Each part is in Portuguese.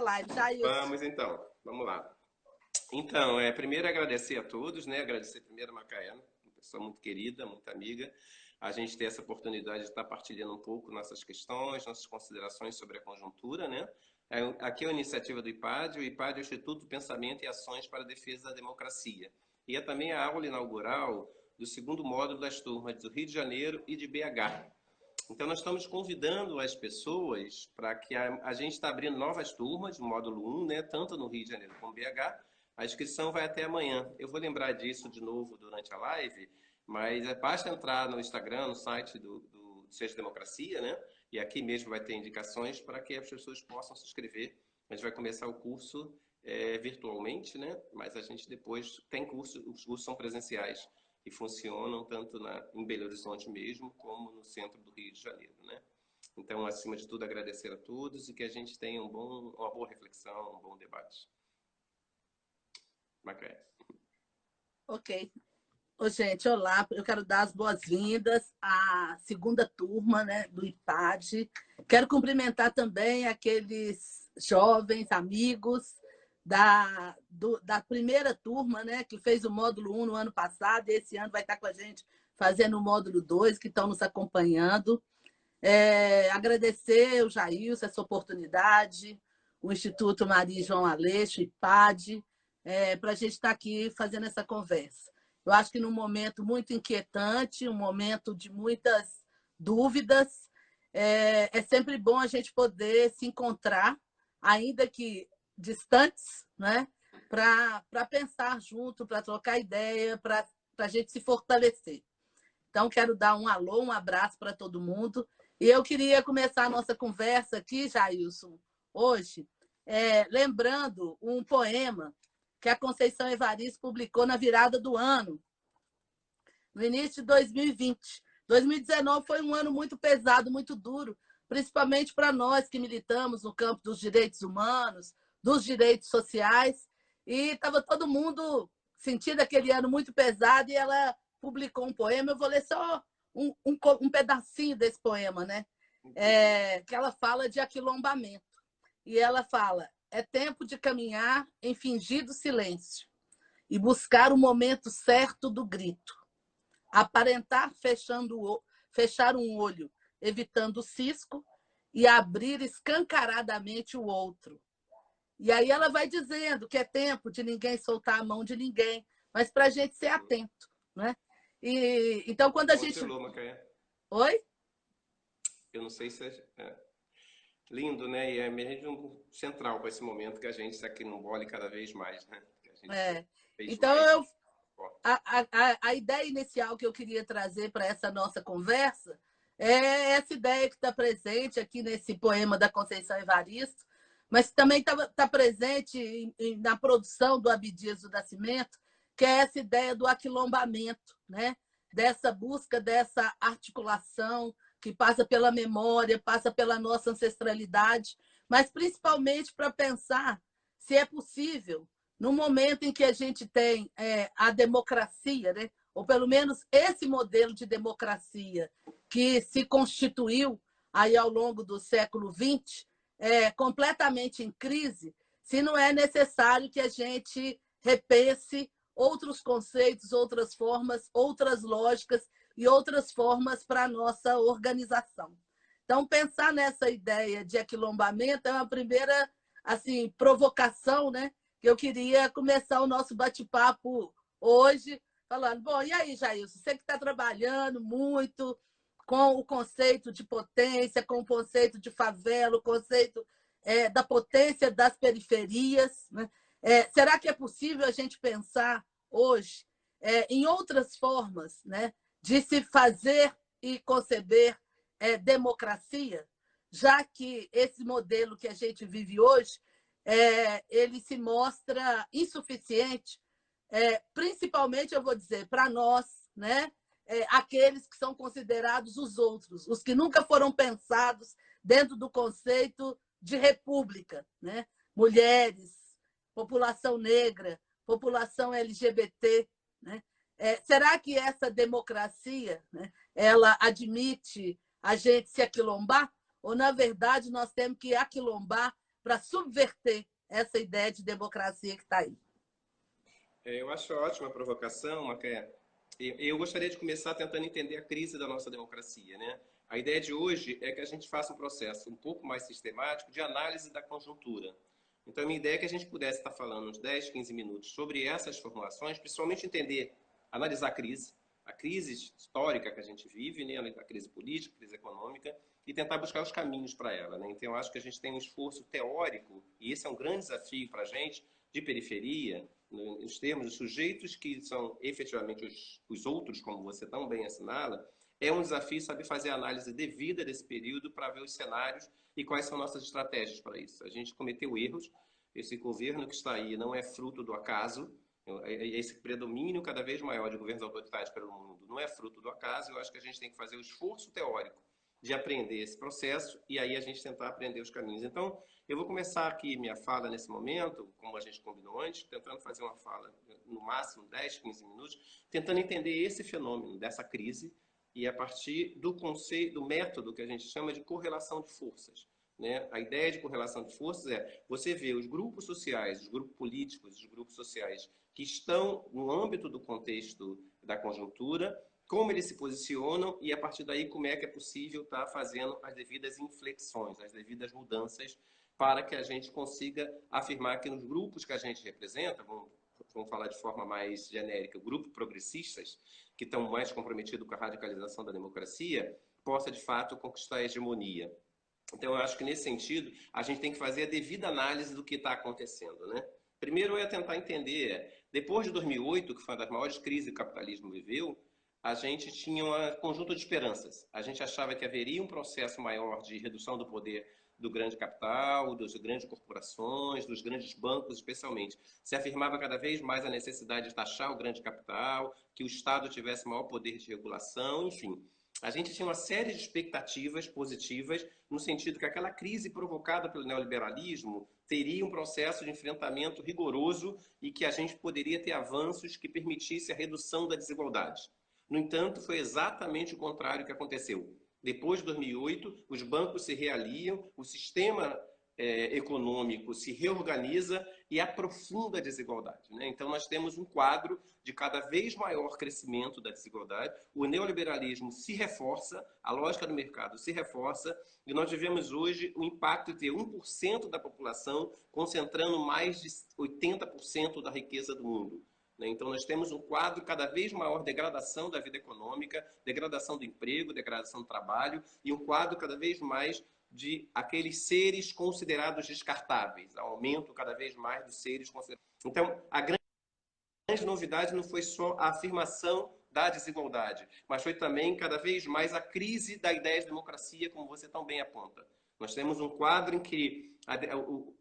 live. Jailson. Vamos então, vamos lá. Então, primeiro agradecer a todos, né? Agradecer primeiro a Macaé, uma pessoa muito querida, muito amiga. A gente ter essa oportunidade de estar partilhando um pouco nossas questões, nossas considerações sobre a conjuntura, né? Aqui é a iniciativa do IPAD. O IPAD é o Instituto Pensamento e Ações para a Defesa da Democracia. E é também a aula inaugural do segundo módulo das turmas do Rio de Janeiro e de BH. Então, nós estamos convidando as pessoas para que a gente está abrindo novas turmas, módulo 1, né? Tanto no Rio de Janeiro como BH. A inscrição vai até amanhã. Eu vou lembrar disso de novo durante a live, mas basta entrar no Instagram, no site do Seja Democracia, né? E aqui mesmo vai ter indicações para que as pessoas possam se inscrever. A gente vai começar o curso virtualmente, né? Mas a gente depois tem curso, os cursos são presenciais e funcionam tanto em Belo Horizonte mesmo, como no centro do Rio de Janeiro, né? Então, acima de tudo, agradecer a todos e que a gente tenha uma boa reflexão, um bom debate. Macaé. Ok. Ô, gente, olá. Eu quero dar as boas-vindas à segunda turma, né, do IPAD. Quero cumprimentar também aqueles jovens amigos da primeira turma, né, que fez o módulo 1 no ano passado, e esse ano vai estar com a gente fazendo o módulo 2, que estão nos acompanhando. Agradecer o Jailson, essa oportunidade, o Instituto Maria e João Aleixo, IPAD, para a gente estar aqui fazendo essa conversa. Eu acho que num momento muito inquietante, um momento de muitas dúvidas, é sempre bom a gente poder se encontrar, ainda que distantes, né? Para pensar junto, para trocar ideia, para a gente se fortalecer. Então, quero dar um alô, um abraço para todo mundo. E eu queria começar a nossa conversa aqui, Jailson, hoje, lembrando um poema que a Conceição Evaristo publicou na virada do ano, no início de 2020. 2019 foi um ano muito pesado, muito duro, principalmente para nós que militamos no campo dos direitos humanos, dos direitos sociais, e estava todo mundo sentindo aquele ano muito pesado, e ela publicou um poema. Eu vou ler só um pedacinho desse poema, né? Que ela fala de aquilombamento. E ela fala: é tempo de caminhar em fingido silêncio e buscar o momento certo do grito. Aparentar fechar um olho, evitando o cisco, e abrir escancaradamente o outro. E aí ela vai dizendo que é tempo de ninguém soltar a mão de ninguém, mas para a gente ser atento, né? E, então, quando a gente... Macaé. Oi? Eu não sei se lindo, né? E é mesmo central para esse momento que a gente está aqui no Bole cada vez mais, né? Que a gente então, a ideia inicial que eu queria trazer para essa nossa conversa é essa ideia que está presente aqui nesse poema da Conceição Evaristo, mas também está presente na produção do Abdias do Nascimento, que é essa ideia do aquilombamento, né? Dessa busca, dessa articulação que passa pela memória, passa pela nossa ancestralidade, mas principalmente para pensar se é possível, no momento em que a gente tem a democracia, né? Ou pelo menos esse modelo de democracia que se constituiu aí ao longo do século XX, completamente em crise, se não é necessário que a gente repense outros conceitos, outras formas, outras lógicas e outras formas para a nossa organização. Então, pensar nessa ideia de aquilombamento é uma primeira provocação, né? Que eu queria começar o nosso bate-papo hoje, falando: bom, e aí, Jailson, você que está trabalhando muito com o conceito de potência, com o conceito de favela, o conceito da potência das periferias, né? Será que é possível a gente pensar hoje em outras formas, né, de se fazer e conceber democracia, já que esse modelo que a gente vive hoje ele se mostra insuficiente, principalmente, eu vou dizer, para nós, né, aqueles que são considerados os outros, os que nunca foram pensados dentro do conceito de república, né? Mulheres, população negra, população LGBT, né? Será que essa democracia, né, ela admite a gente se aquilombar? Ou, na verdade, nós temos que aquilombar para subverter essa ideia de democracia que está aí. Eu acho ótima a provocação, Macaé. Eu gostaria de começar tentando entender a crise da nossa democracia, né? A ideia de hoje é que a gente faça um processo um pouco mais sistemático de análise da conjuntura. Então, a minha ideia é que a gente pudesse estar falando uns 10, 15 minutos sobre essas formulações, principalmente entender, analisar a crise histórica que a gente vive, né? A crise política, a crise econômica, e tentar buscar os caminhos para ela, né? Então, eu acho que a gente tem um esforço teórico, e esse é um grande desafio para a gente, de periferia, nos termos dos sujeitos que são efetivamente os outros, como você tão bem assinala, é um desafio saber fazer a análise devida desse período para ver os cenários e quais são nossas estratégias para isso. A gente cometeu erros, esse governo que está aí não é fruto do acaso, esse predomínio cada vez maior de governos autoritários pelo mundo não é fruto do acaso. Eu acho que a gente tem que fazer o esforço teórico de aprender esse processo e aí a gente tentar aprender os caminhos. Então, eu vou começar aqui minha fala nesse momento, como a gente combinou antes, tentando fazer uma fala no máximo 10, 15 minutos, tentando entender esse fenômeno dessa crise e a partir do conceito, do método que a gente chama de correlação de forças. Né? A ideia de correlação de forças é você ver os grupos sociais, os grupos políticos, os grupos sociais que estão no âmbito do contexto da conjuntura, como eles se posicionam e, a partir daí, como é que é possível estar fazendo as devidas inflexões, as devidas mudanças para que a gente consiga afirmar que nos grupos que a gente representa, vamos falar de forma mais genérica, grupos progressistas, que estão mais comprometidos com a radicalização da democracia, possa, de fato, conquistar a hegemonia. Então, eu acho que, nesse sentido, a gente tem que fazer a devida análise do que está acontecendo, né? Primeiro é tentar entender, depois de 2008, que foi uma das maiores crises que o capitalismo viveu, a gente tinha um conjunto de esperanças. A gente achava que haveria um processo maior de redução do poder do grande capital, das grandes corporações, dos grandes bancos, especialmente. Se afirmava cada vez mais a necessidade de taxar o grande capital, que o Estado tivesse maior poder de regulação, enfim. A gente tinha uma série de expectativas positivas no sentido que aquela crise provocada pelo neoliberalismo teria um processo de enfrentamento rigoroso e que a gente poderia ter avanços que permitissem a redução da desigualdade. No entanto, foi exatamente o contrário que aconteceu. Depois de 2008, os bancos se realiam, o sistema econômico se reorganiza e aprofunda a desigualdade, né? Então, nós temos um quadro de cada vez maior crescimento da desigualdade, o neoliberalismo se reforça, a lógica do mercado se reforça, e nós vivemos hoje o impacto de ter 1% da população concentrando mais de 80% da riqueza do mundo. Então, nós temos um quadro cada vez maior de degradação da vida econômica, degradação do emprego, degradação do trabalho, e um quadro cada vez mais de aqueles seres considerados descartáveis, aumento cada vez mais dos seres considerados. Então, a grande novidade não foi só a afirmação da desigualdade, mas foi também cada vez mais a crise da ideia de democracia, como você tão bem aponta. Nós temos um quadro em que,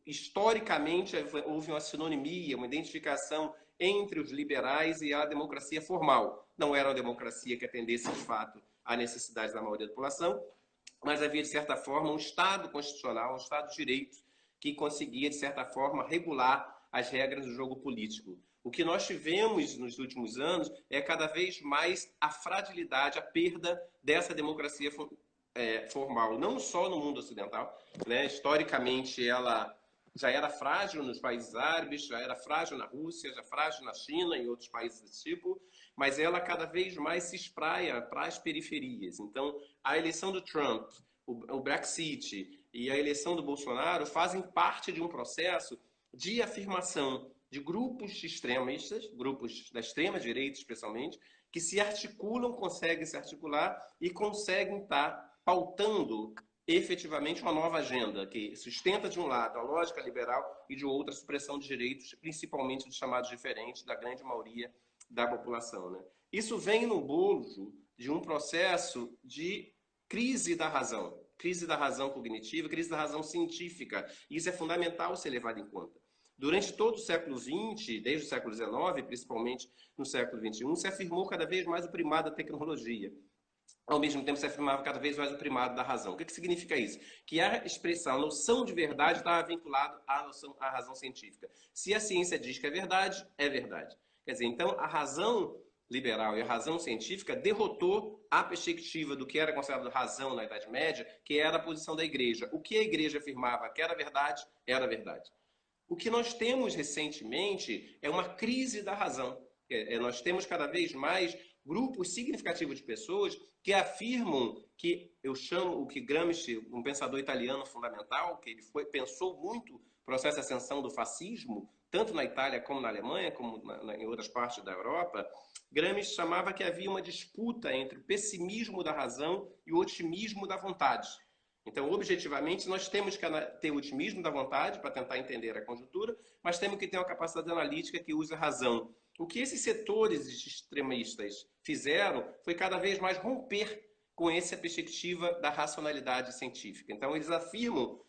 historicamente, houve uma sinonimia, uma identificação entre os liberais e a democracia formal. Não era uma democracia que atendesse, de fato, à necessidade da maioria da população, mas havia, de certa forma, um Estado constitucional, um Estado de direito, que conseguia, de certa forma, regular as regras do jogo político. O que nós tivemos nos últimos anos é cada vez mais a fragilidade, a perda dessa democracia formal, não só no mundo ocidental, né? Historicamente, ela já era frágil nos países árabes, já era frágil na Rússia, já frágil na China e outros países desse tipo, mas ela cada vez mais se espraia para as periferias. Então, a eleição do Trump, o Brexit e a eleição do Bolsonaro fazem parte de um processo de afirmação de grupos extremistas, grupos da extrema-direita especialmente, que se articulam, conseguem se articular e conseguem estar pautando efetivamente uma nova agenda que sustenta, de um lado, a lógica liberal e, de outro, a supressão de direitos, principalmente dos chamados diferentes, da grande maioria da população, né? Isso vem no bojo de um processo de crise da razão cognitiva, crise da razão científica. Isso é fundamental ser levado em conta. Durante todo o século XX, desde o século XIX, principalmente no século XXI, se afirmou cada vez mais o primado da tecnologia. Ao mesmo tempo, se afirmava cada vez mais o primado da razão. O que significa isso? Que a expressão, a noção de verdade estava vinculada à razão científica. Se a ciência diz que é verdade, é verdade. Quer dizer, então, a razão liberal e a razão científica derrotou a perspectiva do que era considerado razão na Idade Média, que era a posição da igreja. O que a igreja afirmava que era verdade, era verdade. O que nós temos recentemente é uma crise da razão. Nós temos cada vez mais grupos significativos de pessoas que afirmam que, eu chamo o que Gramsci, um pensador italiano fundamental, que ele pensou muito o processo de ascensão do fascismo, tanto na Itália como na Alemanha, como em outras partes da Europa. Gramsci chamava que havia uma disputa entre o pessimismo da razão e o otimismo da vontade. Então, objetivamente, nós temos que ter o otimismo da vontade para tentar entender a conjuntura, mas temos que ter uma capacidade analítica que use a razão. O que esses setores extremistas fizeram foi cada vez mais romper com essa perspectiva da racionalidade científica. Então, eles afirmam,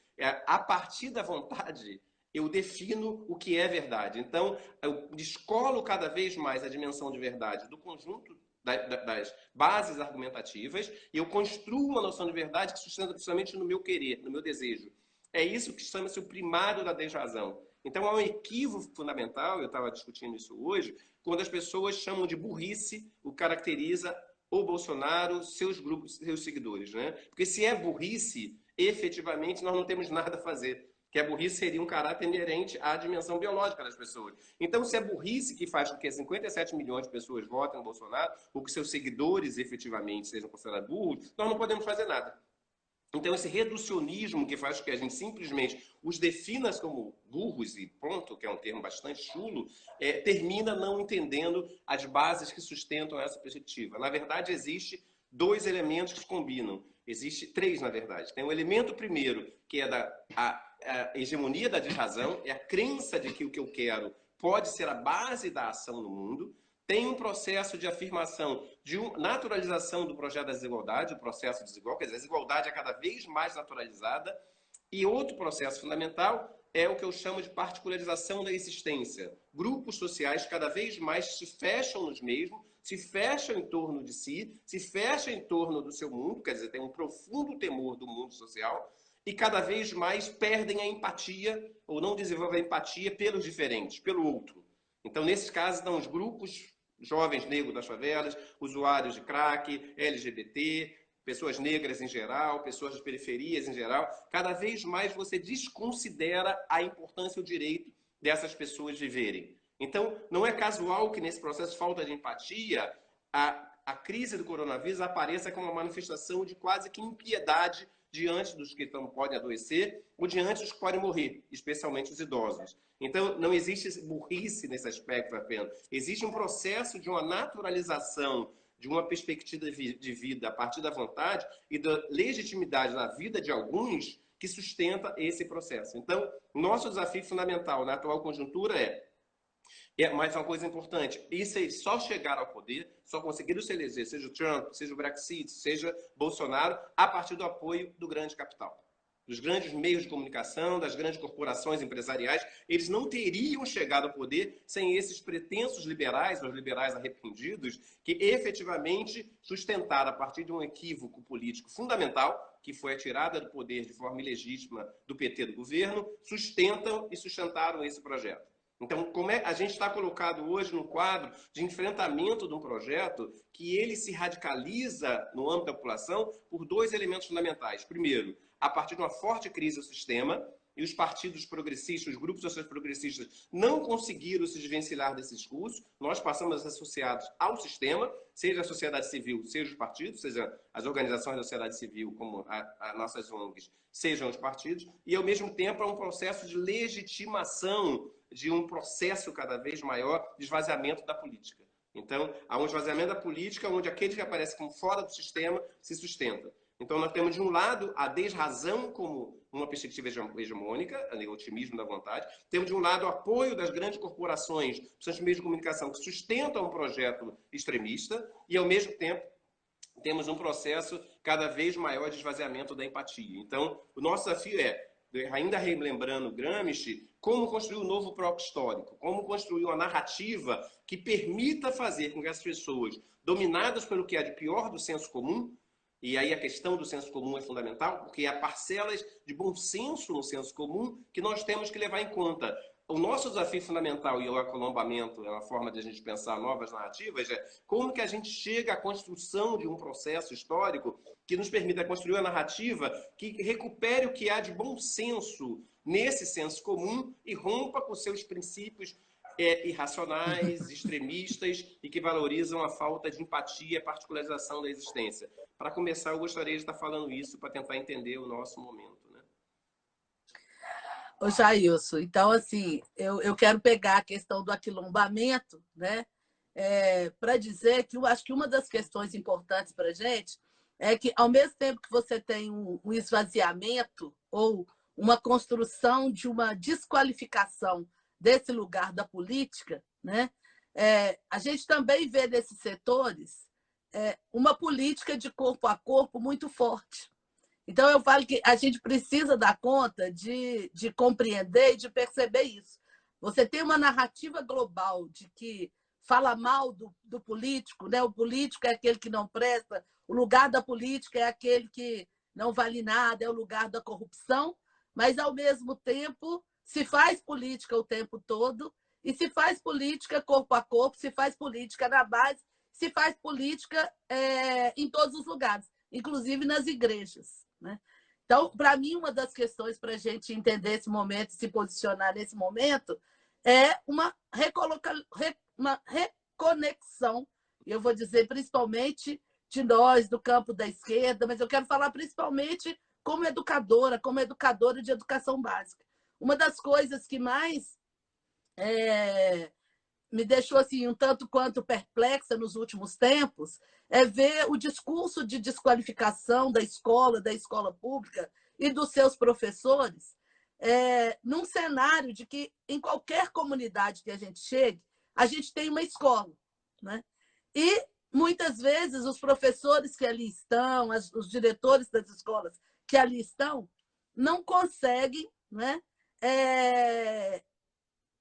a partir da vontade, eu defino o que é verdade. Então, eu descolo cada vez mais a dimensão de verdade do conjunto das bases argumentativas e eu construo uma noção de verdade que sustenta principalmente no meu querer, no meu desejo. É isso que chama-se o primário da desrazão. Então, há um equívoco fundamental, eu estava discutindo isso hoje, quando as pessoas chamam de burrice o que caracteriza o Bolsonaro, seus grupos, seus seguidores, né? Porque se é burrice, efetivamente nós não temos nada a fazer. Que a burrice seria um caráter inerente à dimensão biológica das pessoas. Então, se é burrice que faz com que 57 milhões de pessoas votem no Bolsonaro, ou que seus seguidores efetivamente sejam considerados burros, nós não podemos fazer nada. Então, esse reducionismo que faz com que a gente simplesmente os defina como burros e ponto, que é um termo bastante chulo, termina não entendendo as bases que sustentam essa perspectiva. Na verdade, existe dois elementos que se combinam. Existe três, na verdade. Tem um elemento primeiro, que é a hegemonia da desrazão, é a crença de que o que eu quero pode ser a base da ação no mundo. Tem um processo de afirmação, de naturalização do projeto da desigualdade, o processo desigual, quer dizer, a desigualdade é cada vez mais naturalizada. E outro processo fundamental é o que eu chamo de particularização da existência. Grupos sociais cada vez mais se fecham nos mesmos, se fecham em torno de si, se fecham em torno do seu mundo, quer dizer, tem um profundo temor do mundo social, e cada vez mais perdem a empatia, ou não desenvolvem a empatia pelos diferentes, pelo outro. Então, nesses casos, estão os grupos jovens negros das favelas, usuários de crack, LGBT, pessoas negras em geral, pessoas das periferias em geral. Cada vez mais você desconsidera a importância e o direito dessas pessoas viverem. Então, não é casual que nesse processo de falta de empatia, a crise do coronavírus apareça como uma manifestação de quase que impiedade diante dos que podem adoecer ou diante dos que podem morrer, especialmente os idosos. Então, não existe burrice nesse aspecto apenas. Existe um processo de uma naturalização de uma perspectiva de vida a partir da vontade e da legitimidade na vida de alguns que sustenta esse processo. Então, nosso desafio fundamental na atual conjuntura mas uma coisa importante, isso é só chegar ao poder, só conseguir se eleger, seja o Trump, seja o Brexit, seja Bolsonaro, a partir do apoio do grande capital, dos grandes meios de comunicação, das grandes corporações empresariais. Eles não teriam chegado ao poder sem esses pretensos liberais, os liberais arrependidos, que efetivamente sustentaram, a partir de um equívoco político fundamental, que foi a tirada do poder de forma ilegítima do PT do governo, sustentam e sustentaram esse projeto. Então, como a gente está colocado hoje no quadro de enfrentamento de um projeto que ele se radicaliza no âmbito da população por dois elementos fundamentais. Primeiro, a partir de uma forte crise do sistema, e os partidos progressistas, os grupos sociais progressistas não conseguiram se desvencilhar desse discurso. Nós passamos a ser associados ao sistema, seja a sociedade civil, seja os partidos, seja as organizações da sociedade civil, como as nossas ONGs, sejam os partidos, e ao mesmo tempo é um processo de legitimação de um processo cada vez maior de esvaziamento da política. Então, há um esvaziamento da política onde aquele que aparece como fora do sistema se sustenta. Então, nós temos, de um lado, a desrazão como uma perspectiva hegemônica, o otimismo da vontade. Temos, de um lado, o apoio das grandes corporações, dos meios de comunicação, que sustentam um projeto extremista, e, ao mesmo tempo, temos um processo cada vez maior de esvaziamento da empatia. Então, o nosso desafio ainda relembrando Gramsci, como construir um novo próprio histórico, como construir uma narrativa que permita fazer com que as pessoas, dominadas pelo que há de pior do senso comum, e aí a questão do senso comum é fundamental, porque há parcelas de bom senso no senso comum que nós temos que levar em conta. o nosso desafio fundamental e o aquilombamento é uma forma de a gente pensar novas narrativas, é como que a gente chega à construção de um processo histórico que nos permita construir uma narrativa que recupere o que há de bom senso nesse senso comum e rompa com seus princípios irracionais, extremistas e que valorizam a falta de empatia e particularização da existência. Para começar, eu gostaria de estar falando isso para tentar entender o nosso momento. Ô, Jailson, então, assim, eu quero pegar a questão do aquilombamento, né? Para dizer que eu acho que uma das questões importantes para a gente é que, ao mesmo tempo que você tem um esvaziamento ou uma construção de uma desqualificação desse lugar da política, né? A gente também vê nesses setores uma política de corpo a corpo muito forte. Então, eu falo que a gente precisa dar conta de compreender e de perceber isso. Você tem uma narrativa global de que fala mal do político, né? O político é aquele que não presta, o lugar da política é aquele que não vale nada, é o lugar da corrupção, mas, ao mesmo tempo, se faz política o tempo todo, e se faz política corpo a corpo, se faz política na base, se faz política em todos os lugares, inclusive nas igrejas. Né? Então, para mim, uma das questões para a gente entender esse momento, se posicionar nesse momento, é uma reconexão, eu vou dizer principalmente de nós, do campo da esquerda, mas eu quero falar principalmente como educadora de educação básica. Uma das coisas que mais me deixou assim, um tanto quanto perplexa nos últimos tempos, é ver o discurso de desqualificação da escola pública e dos seus professores, num cenário de que, em qualquer comunidade que a gente chegue, a gente tem uma escola. Né? E, muitas vezes, os professores que ali estão, os diretores das escolas que ali estão, não conseguem, né,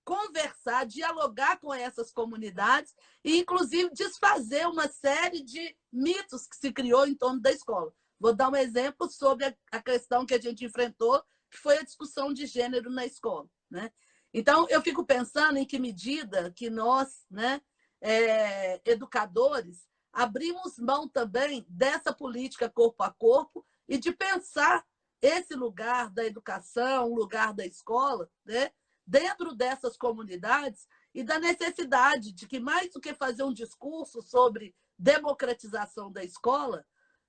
conversar, dialogar com essas comunidades e, inclusive, desfazer uma série de mitos que se criou em torno da escola. Vou dar um exemplo sobre a questão que a gente enfrentou, que foi a discussão de gênero na escola. Né? Então, eu fico pensando em que medida que nós, né, educadores, abrimos mão também dessa política corpo a corpo e de pensar esse lugar da educação, o lugar da escola, né, dentro dessas comunidades e da necessidade de que, mais do que fazer um discurso sobre democratização da escola,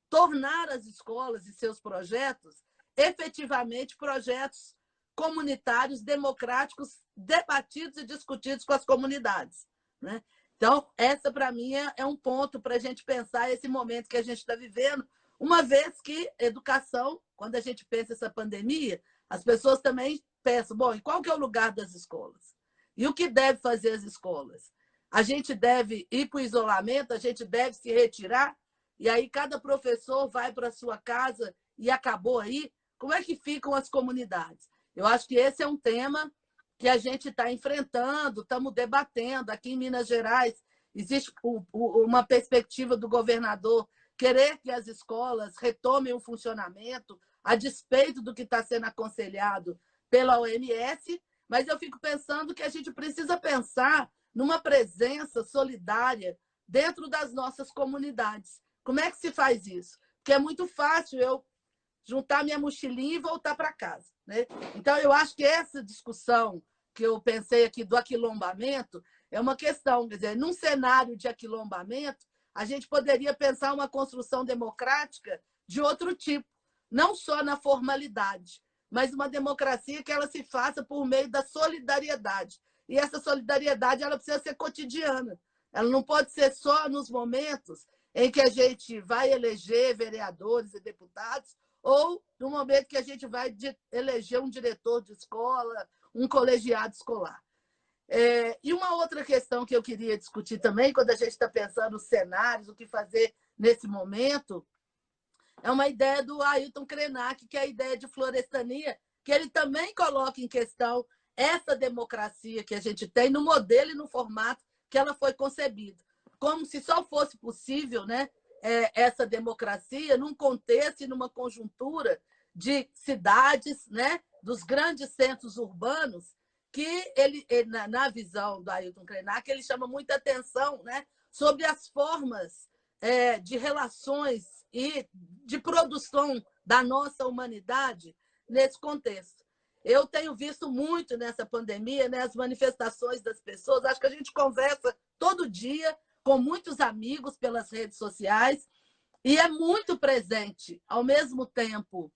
tornar as escolas e seus projetos efetivamente projetos comunitários, democráticos, debatidos e discutidos com as comunidades. Né? Então, essa, para mim, é um ponto para a gente pensar esse momento que a gente está vivendo, uma vez que educação, quando a gente pensa essa pandemia, as pessoas também pensam, bom, e qual que é o lugar das escolas? E o que deve fazer as escolas? A gente deve ir para o isolamento, a gente deve se retirar, e aí cada professor vai para a sua casa e acabou aí? Como é que ficam as comunidades? Eu acho que esse é um tema que a gente está enfrentando, estamos debatendo. Aqui em Minas Gerais, existe uma perspectiva do governador querer que as escolas retomem o funcionamento, a despeito do que está sendo aconselhado pela OMS, mas eu fico pensando que a gente precisa pensar numa presença solidária dentro das nossas comunidades. Como é que se faz isso? Porque é muito fácil eu juntar minha mochilinha e voltar para casa. Né? Então, eu acho que essa discussão que eu pensei aqui do aquilombamento é uma questão, quer dizer, num cenário de aquilombamento, a gente poderia pensar uma construção democrática de outro tipo, não só na formalidade, mas uma democracia que ela se faça por meio da solidariedade. E essa solidariedade ela precisa ser cotidiana. Ela não pode ser só nos momentos em que a gente vai eleger vereadores e deputados ou no momento que a gente vai eleger um diretor de escola, um colegiado escolar. E uma outra questão que eu queria discutir também, quando a gente está pensando nos cenários, o que fazer nesse momento, é uma ideia do Ailton Krenak, que é a ideia de florestania, que ele também coloca em questão essa democracia que a gente tem no modelo e no formato que ela foi concebida. Como se só fosse possível, né, essa democracia num contexto e numa conjuntura de cidades, né, dos grandes centros urbanos, que na visão do Ailton Krenak, ele chama muita atenção, né, sobre as formas de relações e de produção da nossa humanidade nesse contexto. Eu tenho visto muito nessa pandemia, né, as manifestações das pessoas. Acho que a gente conversa todo dia com muitos amigos pelas redes sociais e é muito presente, ao mesmo tempo,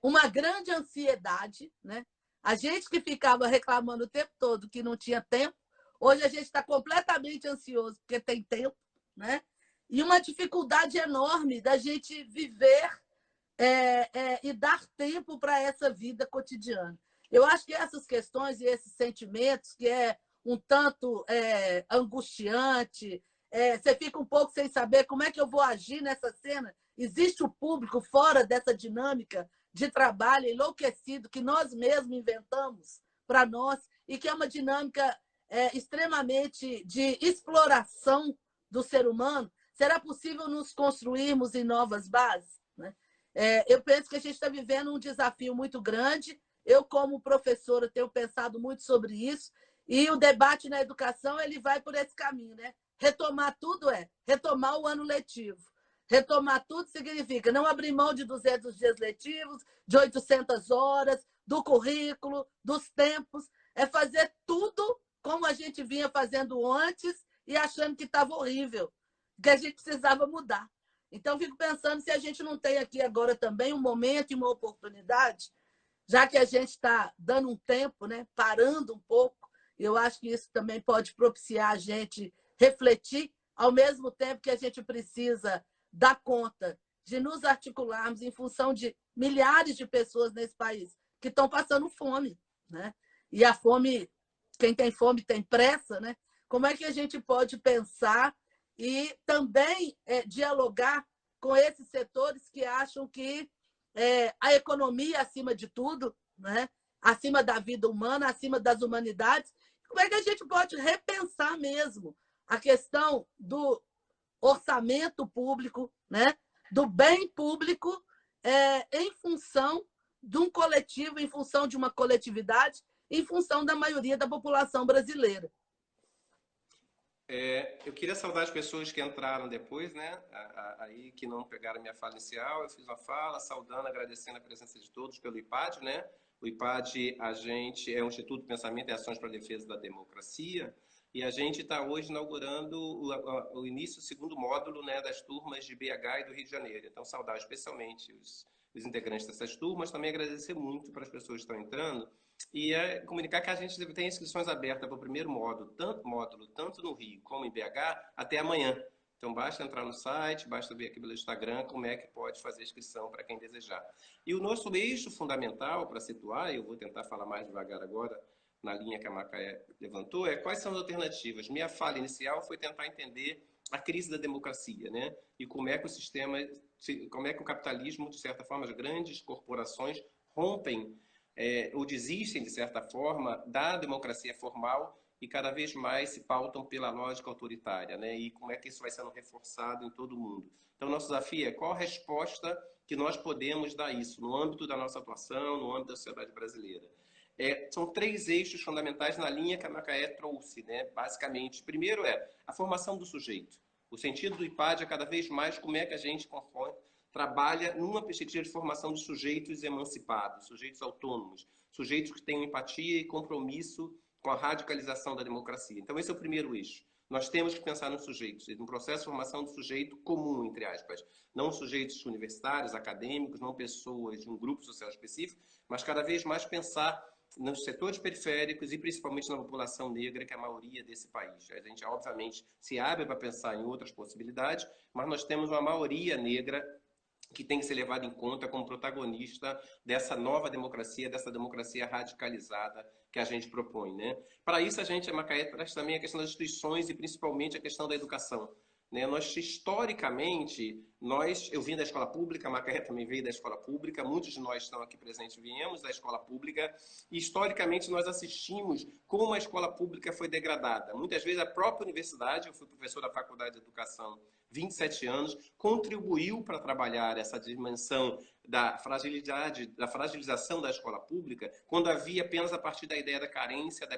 uma grande ansiedade, né? A gente que ficava reclamando o tempo todo que não tinha tempo, hoje a gente está completamente ansioso porque tem tempo, né? E uma dificuldade enorme da gente viver e dar tempo para essa vida cotidiana. Eu acho que essas questões e esses sentimentos, que é um tanto angustiante, você fica um pouco sem saber como é que eu vou agir nessa cena. Existe o público fora dessa dinâmica de trabalho enlouquecido que nós mesmos inventamos para nós e que é uma dinâmica extremamente de exploração do ser humano. Será possível nos construirmos em novas bases? Né? Eu penso que a gente está vivendo um desafio muito grande. Eu, como professora, tenho pensado muito sobre isso. E o debate na educação ele vai por esse caminho. Né? Retomar tudo retomar o ano letivo. Retomar tudo significa não abrir mão de 200 dias letivos, de 800 horas, do currículo, dos tempos. É fazer tudo como a gente vinha fazendo antes e achando que estava horrível, que a gente precisava mudar. Então, fico pensando se a gente não tem aqui agora também um momento e uma oportunidade, já que a gente está dando um tempo, né, parando um pouco, eu acho que isso também pode propiciar a gente refletir, ao mesmo tempo que a gente precisa dar conta de nos articularmos em função de milhares de pessoas nesse país que estão passando fome. Né? E a fome, quem tem fome tem pressa, né? Como é que a gente pode pensar e também dialogar com esses setores que acham que a economia acima de tudo, né? Acima da vida humana, acima das humanidades. Como é que a gente pode repensar mesmo a questão do orçamento público, né? Do bem público em função de um coletivo, em função de uma coletividade, em função da maioria da população brasileira. Eu queria saudar as pessoas que entraram depois, né? Aí que não pegaram minha fala inicial. Eu fiz uma fala saudando, agradecendo a presença de todos pelo IPAD, né? O IPAD, a gente é um Instituto de Pensamento e Ações para a Defesa da Democracia e a gente está hoje inaugurando o início do segundo módulo, né, das turmas de BH e do Rio de Janeiro. Então, saudar especialmente os integrantes dessas turmas, também agradecer muito para as pessoas que estão entrando e comunicar que a gente tem inscrições abertas para o primeiro módulo, tanto no Rio como em BH, até amanhã. Então, basta entrar no site, basta ver aqui pelo Instagram como é que pode fazer a inscrição para quem desejar. E o nosso eixo fundamental, para situar, eu vou tentar falar mais devagar agora, na linha que a Macaé levantou, quais são as alternativas. Minha fala inicial foi tentar entender a crise da democracia, né? E como é que o sistema, como é que o capitalismo, de certa forma, as grandes corporações rompem ou desistem, de certa forma, da democracia formal e cada vez mais se pautam pela lógica autoritária, né? E como é que isso vai sendo reforçado em todo o mundo. Então, nosso desafio é qual a resposta que nós podemos dar isso no âmbito da nossa atuação, no âmbito da sociedade brasileira. São 3 eixos fundamentais na linha que a Macaé trouxe, né? Basicamente. Primeiro a formação do sujeito. O sentido do IPAD é cada vez mais como é que a gente trabalha numa perspectiva de formação de sujeitos emancipados, sujeitos autônomos, sujeitos que têm empatia e compromisso com a radicalização da democracia. Então, esse é o primeiro eixo. Nós temos que pensar nos sujeitos, num processo de formação do sujeito comum, entre aspas. Não sujeitos universitários, acadêmicos, não pessoas de um grupo social específico, mas cada vez mais pensar nos setores periféricos e principalmente na população negra, que é a maioria desse país. A gente, obviamente, se abre para pensar em outras possibilidades, mas nós temos uma maioria negra que tem que ser levada em conta como protagonista dessa nova democracia, dessa democracia radicalizada que a gente propõe, né? Para isso, a Macaé traz também a questão das instituições e principalmente a questão da educação. Né? Nós, historicamente, eu vim da escola pública, a Macaé também veio da escola pública, muitos de nós estão aqui presentes, viemos da escola pública, e historicamente nós assistimos como a escola pública foi degradada. Muitas vezes a própria universidade, eu fui professor da Faculdade de Educação, 27 anos, contribuiu para trabalhar essa dimensão da fragilização da escola pública, quando havia apenas a partir da ideia da carência, da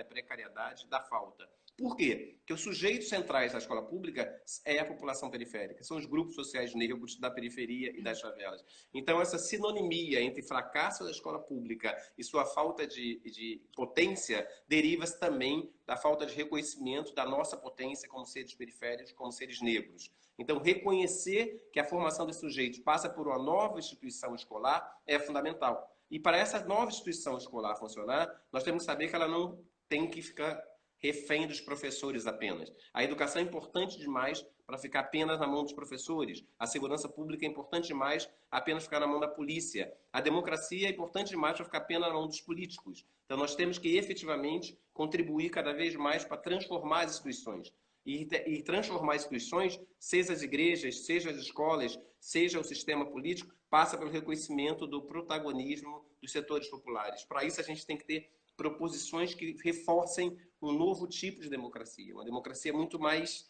precariedade, da falta. Por quê? Porque os sujeitos centrais da escola pública é a população periférica, são os grupos sociais negros da periferia e das favelas. Então, essa sinonimia entre fracasso da escola pública e sua falta de potência deriva-se também da falta de reconhecimento da nossa potência como seres periféricos, como seres negros. Então, reconhecer que a formação dos sujeitos passa por uma nova instituição escolar é fundamental. E para essa nova instituição escolar funcionar, nós temos que saber que ela não tem que ficar refém dos professores apenas. A educação é importante demais para ficar apenas na mão dos professores. A segurança pública é importante demais apenas ficar na mão da polícia. A democracia é importante demais para ficar apenas na mão dos políticos. Então nós temos que efetivamente contribuir cada vez mais para transformar as instituições. E transformar as instituições, seja as igrejas, seja as escolas, seja o sistema político, passa pelo reconhecimento do protagonismo dos setores populares. Para isso a gente tem que ter proposições que reforcem um novo tipo de democracia, uma democracia muito mais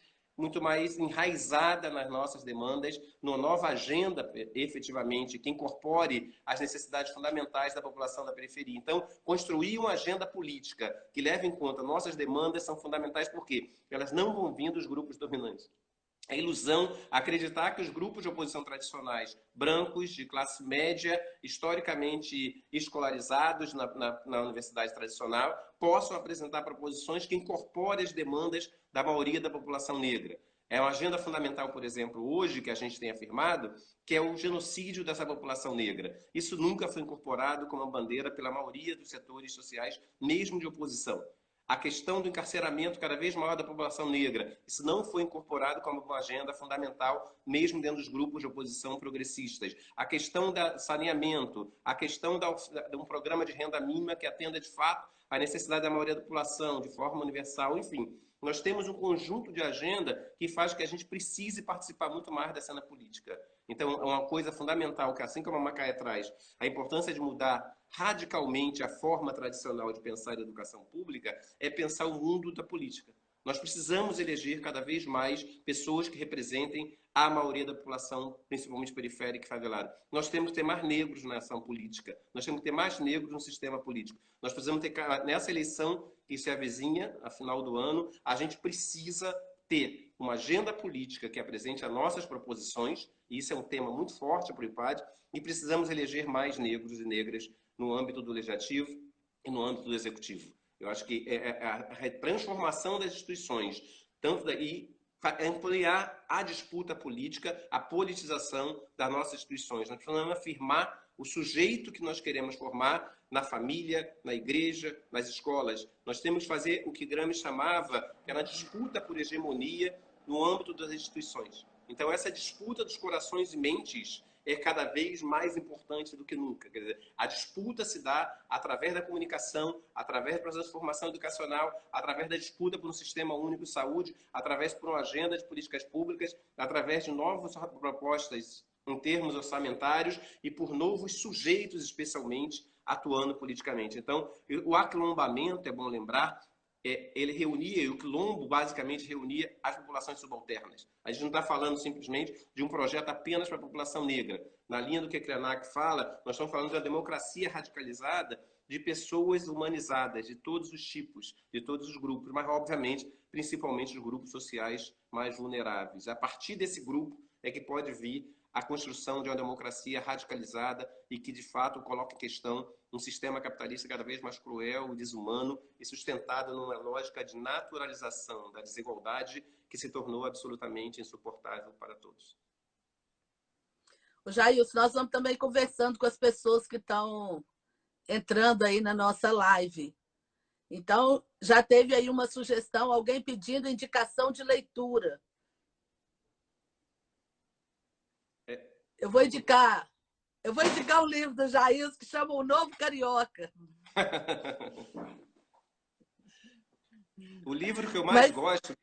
enraizada nas nossas demandas, numa nova agenda, efetivamente, que incorpore as necessidades fundamentais da população da periferia. Então, construir uma agenda política que leve em conta nossas demandas são fundamentais porque elas não vão vir dos grupos dominantes. É ilusão acreditar que os grupos de oposição tradicionais, brancos, de classe média, historicamente escolarizados na universidade tradicional, possam apresentar proposições que incorporem as demandas da maioria da população negra. É uma agenda fundamental, por exemplo, hoje, que a gente tem afirmado, que é o genocídio dessa população negra. Isso nunca foi incorporado como uma bandeira pela maioria dos setores sociais, mesmo de oposição. A questão do encarceramento cada vez maior da população negra. Isso não foi incorporado como uma agenda fundamental, mesmo dentro dos grupos de oposição progressistas. A questão do saneamento, a questão de um programa de renda mínima que atenda, de fato, à necessidade da maioria da população, de forma universal, enfim. Nós temos um conjunto de agenda que faz que a gente precise participar muito mais da cena política. Então, é uma coisa fundamental que, assim como a Macaé traz, a importância de mudar radicalmente a forma tradicional de pensar a educação pública é pensar o mundo da política. Nós precisamos eleger cada vez mais pessoas que representem a maioria da população, principalmente periférica e favelada. Nós temos que ter mais negros na ação política. Nós temos que ter mais negros no sistema político. Nós precisamos ter, nessa eleição que se avizinha, a final do ano, a gente precisa ter uma agenda política que apresente as nossas proposições, e isso é um tema muito forte para o IPAD, e precisamos eleger mais negros e negras no âmbito do legislativo e no âmbito do executivo. Eu acho que a transformação das instituições, tanto daí ampliar a disputa política, a politização das nossas instituições. Nós precisamos afirmar o sujeito que nós queremos formar na família, na igreja, nas escolas. Nós temos que fazer o que Gramsci chamava, que era a disputa por hegemonia no âmbito das instituições. Então, essa disputa dos corações e mentes é cada vez mais importante do que nunca. Quer dizer, a disputa se dá através da comunicação, através da transformação educacional, através da disputa por um sistema único de saúde, através por uma agenda de políticas públicas, através de novas propostas em termos orçamentários e por novos sujeitos, especialmente, atuando politicamente. Então, o aquilombamento, é bom lembrar, ele reunia, e o quilombo basicamente reunia as populações subalternas. A gente não está falando simplesmente de um projeto apenas para a população negra. Na linha do que a Krenak fala, nós estamos falando de uma democracia radicalizada de pessoas humanizadas, de todos os tipos, de todos os grupos, mas, obviamente, principalmente os grupos sociais mais vulneráveis. A partir desse grupo é que pode vir a construção de uma democracia radicalizada e que, de fato, coloca em questão um sistema capitalista cada vez mais cruel, desumano e sustentado numa lógica de naturalização da desigualdade que se tornou absolutamente insuportável para todos. Jailson, nós vamos também conversando com as pessoas que estão entrando aí na nossa live. Então, já teve aí uma sugestão, alguém pedindo indicação de leitura. Eu vou indicar um livro do Jailson que chama O Novo Carioca. O livro que eu mais gosto,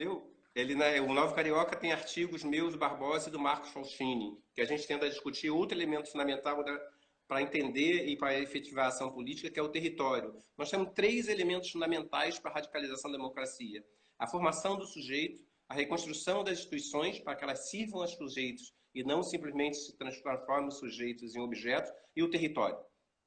o Novo Carioca tem artigos meus, do Barbosa e do Marcos Faustini, que a gente tenta discutir outro elemento fundamental para entender e para efetivar a ação política, que é o território. Nós temos 3 elementos fundamentais para a radicalização da democracia. A formação do sujeito, a reconstrução das instituições para que elas sirvam aos sujeitos e não simplesmente se transformem os sujeitos em objetos, e o território.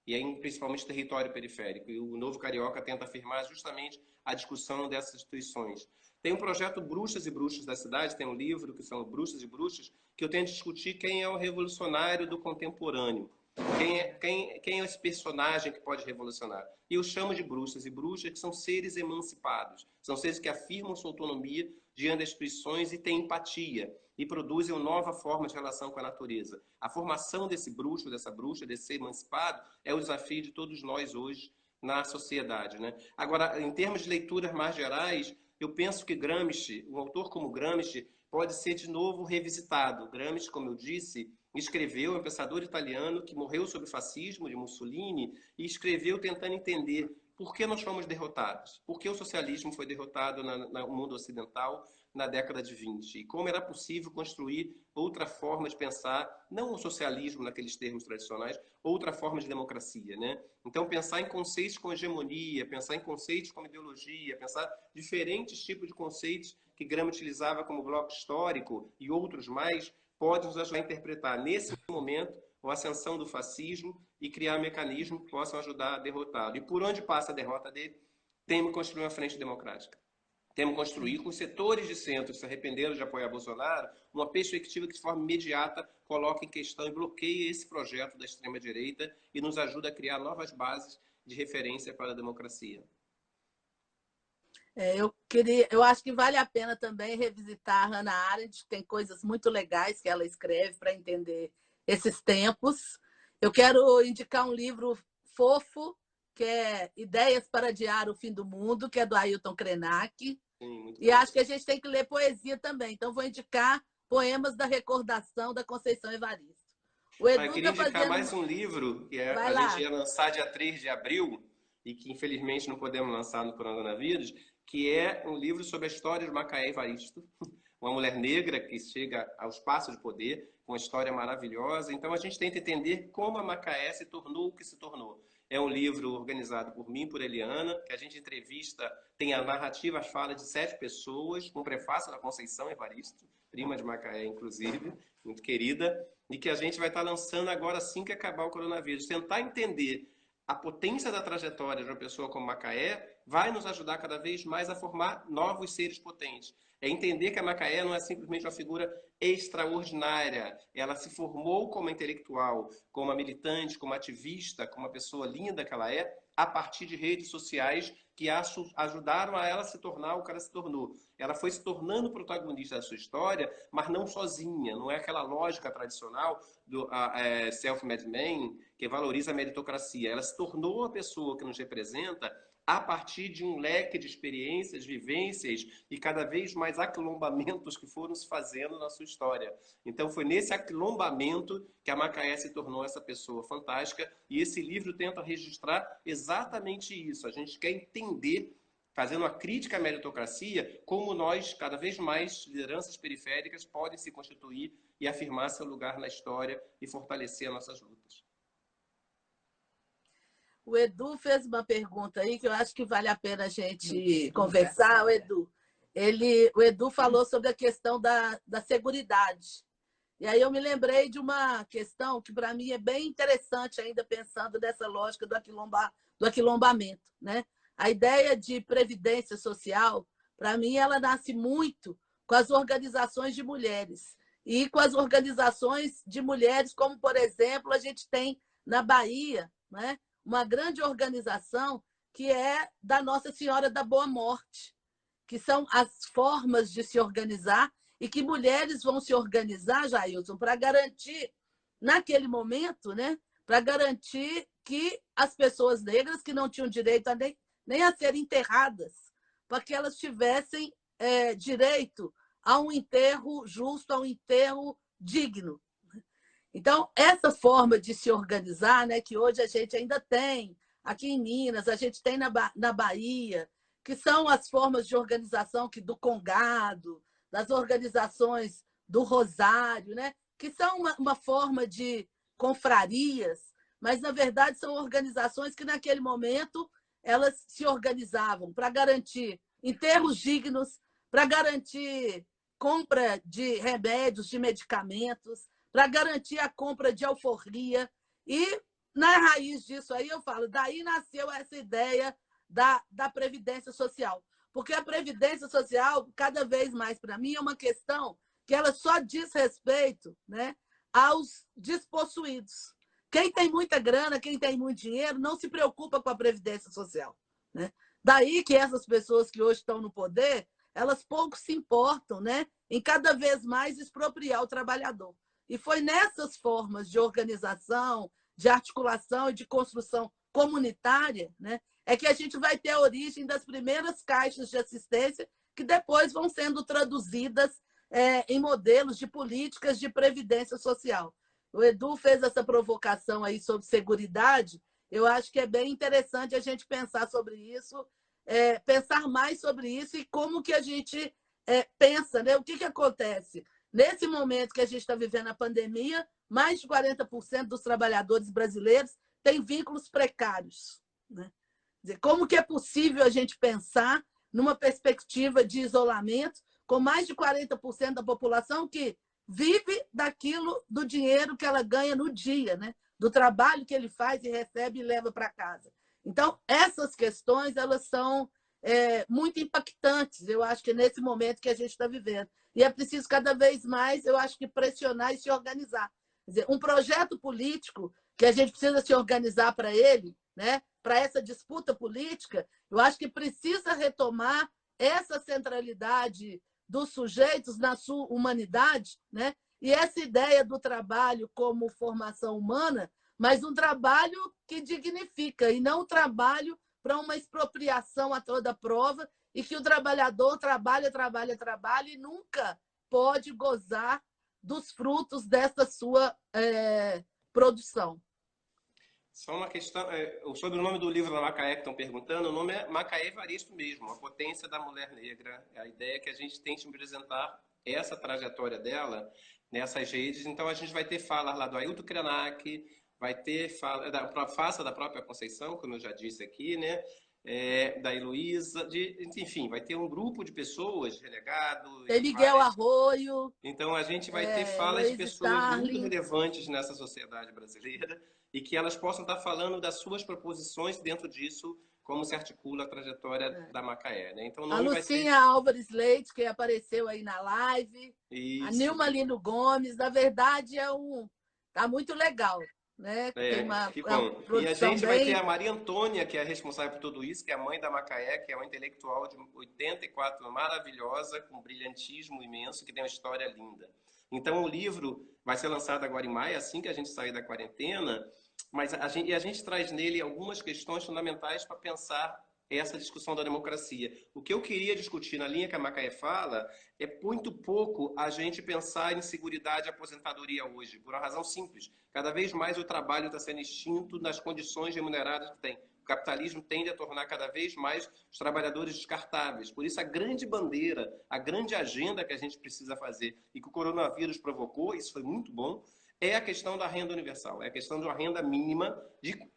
E aí, principalmente território periférico. E o Novo Carioca tenta afirmar justamente a discussão dessas instituições. Tem um projeto Bruxas e Bruxas da Cidade, tem um livro que são Bruxas e Bruxas, que eu tento discutir quem é o revolucionário do contemporâneo. Quem é esse personagem que pode revolucionar? E eu chamo de bruxas e bruxas, que são seres emancipados. São seres que afirmam sua autonomia diante das instituições e têm empatia. E produzem uma nova forma de relação com a natureza. A formação desse bruxo, dessa bruxa, desse ser emancipado, é o desafio de todos nós hoje na sociedade, né? Agora, em termos de leituras mais gerais, eu penso que Gramsci, um autor como Gramsci, pode ser de novo revisitado. Gramsci, como eu disse, escreveu, é um pensador italiano que morreu sob o fascismo de Mussolini, e escreveu tentando entender por que nós fomos derrotados, por que o socialismo foi derrotado no mundo ocidental na década de 20, e como era possível construir outra forma de pensar, não o socialismo naqueles termos tradicionais, outra forma de democracia, né? Então, pensar em conceitos com hegemonia, pensar em conceitos como ideologia, pensar diferentes tipos de conceitos que Gramsci utilizava como bloco histórico e outros mais, pode nos ajudar a interpretar, nesse momento, a ascensão do fascismo e criar mecanismos que possam ajudar a derrotá-lo. E por onde passa a derrota dele, temos que construir uma frente democrática. Temos que construir, com os setores de centro que se arrependeram de apoiar Bolsonaro, uma perspectiva que de forma imediata coloca em questão e bloqueia esse projeto da extrema-direita e nos ajuda a criar novas bases de referência para a democracia. Eu acho que vale a pena também revisitar a Hannah Arendt, tem coisas muito legais que ela escreve para entender esses tempos. Eu quero indicar um livro fofo, que é Ideias para Adiar o Fim do Mundo, que é do Ailton Krenak. E acho que a gente tem que ler poesia também. Então, vou indicar Poemas da Recordação, da Conceição Evaristo. O Edu eu queria indicar mais um livro, que a gente ia lançar dia 3 de abril, e que infelizmente não podemos lançar no coronavírus, que é um livro sobre a história de Macaé Evaristo, uma mulher negra que chega ao espaço de poder, com uma história maravilhosa. Então, a gente tenta entender como a Macaé se tornou o que se tornou. É um livro organizado por mim, por Eliana, que a gente entrevista, tem a narrativa, as falas de 7 pessoas, com prefácio da Conceição Evaristo, prima de Macaé, inclusive, muito querida, e que a gente vai estar lançando agora assim que acabar o coronavírus. Tentar entender a potência da trajetória de uma pessoa como Macaé vai nos ajudar cada vez mais a formar novos seres potentes. É entender que a Macaé não é simplesmente uma figura extraordinária. Ela se formou como intelectual, como militante, como ativista, como uma pessoa linda que ela é, a partir de redes sociais que ajudaram a ela se tornar o que ela se tornou. Ela foi se tornando protagonista da sua história, mas não sozinha. Não é aquela lógica tradicional do self-made man que valoriza a meritocracia. Ela se tornou a pessoa que nos representa a partir de um leque de experiências, vivências e cada vez mais aquilombamentos que foram se fazendo na sua história. Então foi nesse aquilombamento que a Macaé se tornou essa pessoa fantástica, e esse livro tenta registrar exatamente isso. A gente quer entender, fazendo uma crítica à meritocracia, como nós, cada vez mais, lideranças periféricas, podem se constituir e afirmar seu lugar na história e fortalecer as nossas lutas. O Edu fez uma pergunta aí que eu acho que vale a pena a gente conversar. O Edu falou sobre a questão da seguridade. E aí eu me lembrei de uma questão que, para mim, é bem interessante, ainda pensando nessa lógica do aquilombamento, né? A ideia de previdência social, para mim, ela nasce muito com as organizações de mulheres. E com as organizações de mulheres, como, por exemplo, a gente tem na Bahia, né? Uma grande organização que é da Nossa Senhora da Boa Morte, que são as formas de se organizar e que mulheres vão se organizar, Jailson, para garantir, naquele momento, né, para garantir que as pessoas negras que não tinham direito nem a ser enterradas, para que elas tivessem direito a um enterro justo, a um enterro digno. Então, essa forma de se organizar, né, que hoje a gente ainda tem, aqui em Minas, a gente tem na Bahia, que são as formas de organização do Congado, das organizações do Rosário, né, que são uma forma de confrarias, mas, na verdade, são organizações que, naquele momento, elas se organizavam para garantir enterros dignos, para garantir compra de remédios, de medicamentos, para garantir a compra de alforria. E, na raiz disso aí, eu falo, daí nasceu essa ideia da Previdência Social. Porque a Previdência Social, cada vez mais, para mim, é uma questão que ela só diz respeito, né, aos despossuídos. Quem tem muita grana, quem tem muito dinheiro, não se preocupa com a Previdência Social, né? Daí que essas pessoas que hoje estão no poder, elas pouco se importam, né, em cada vez mais expropriar o trabalhador. E foi nessas formas de organização, de articulação e de construção comunitária, né, é que a gente vai ter a origem das primeiras caixas de assistência que depois vão sendo traduzidas em modelos de políticas de previdência social. O Edu fez essa provocação aí sobre seguridade. Eu acho que é bem interessante a gente pensar sobre isso, pensar mais sobre isso e como que a gente pensa, né? O que acontece? Nesse momento que a gente está vivendo a pandemia, mais de 40% dos trabalhadores brasileiros têm vínculos precários, né? Quer dizer, como que é possível a gente pensar numa perspectiva de isolamento com mais de 40% da população que vive daquilo, do dinheiro que ela ganha no dia, né? Do trabalho que ele faz e recebe e leva para casa. Então, essas questões elas são muito impactantes, eu acho que nesse momento que a gente está vivendo. E é preciso cada vez mais, eu acho que pressionar e se organizar. Quer dizer, um projeto político que a gente precisa se organizar para ele, né? Para essa disputa política, eu acho que precisa retomar essa centralidade dos sujeitos na sua humanidade, né? E essa ideia do trabalho como formação humana, mas um trabalho que dignifica, e não um trabalho para uma expropriação a toda prova, e que o trabalhador trabalha e nunca pode gozar dos frutos dessa sua produção. Só uma questão, o sobrenome do livro da Macaé que estão perguntando, o nome é Macaé Evaristo mesmo, A Potência da Mulher Negra. A ideia é que a gente tente apresentar essa trajetória dela nessas redes. Então a gente vai ter falas lá do Ailton Krenak, vai ter fala da própria Conceição, como eu já disse aqui, né? Da Heloísa, enfim, vai ter um grupo de pessoas, delegados. Tem Miguel Arroio. Então a gente vai ter falas de pessoas muito relevantes nessa sociedade brasileira e que elas possam estar falando das suas proposições dentro disso, como se articula a trajetória da Macaé, né? Então, o nome a Lucinha Álvares Leite, que apareceu aí na live. Isso. A Nilma Lino Gomes, na verdade, tá muito legal, né? Tem que bom. E a gente vai ter a Maria Antônia, que é a responsável por tudo isso, que é a mãe da Macaé, que é uma intelectual de 84, maravilhosa, com brilhantismo imenso, que tem uma história linda. Então, o livro vai ser lançado agora em maio, assim que a gente sair da quarentena, mas a gente traz nele algumas questões fundamentais para pensar essa discussão da democracia. O que eu queria discutir na linha que a Macaé fala é muito pouco a gente pensar em seguridade e aposentadoria hoje, por uma razão simples. Cada vez mais o trabalho está sendo extinto nas condições remuneradas que tem. O capitalismo tende a tornar cada vez mais os trabalhadores descartáveis. Por isso, a grande bandeira, a grande agenda que a gente precisa fazer e que o coronavírus provocou, isso foi muito bom, é a questão da renda universal, é a questão de uma renda mínima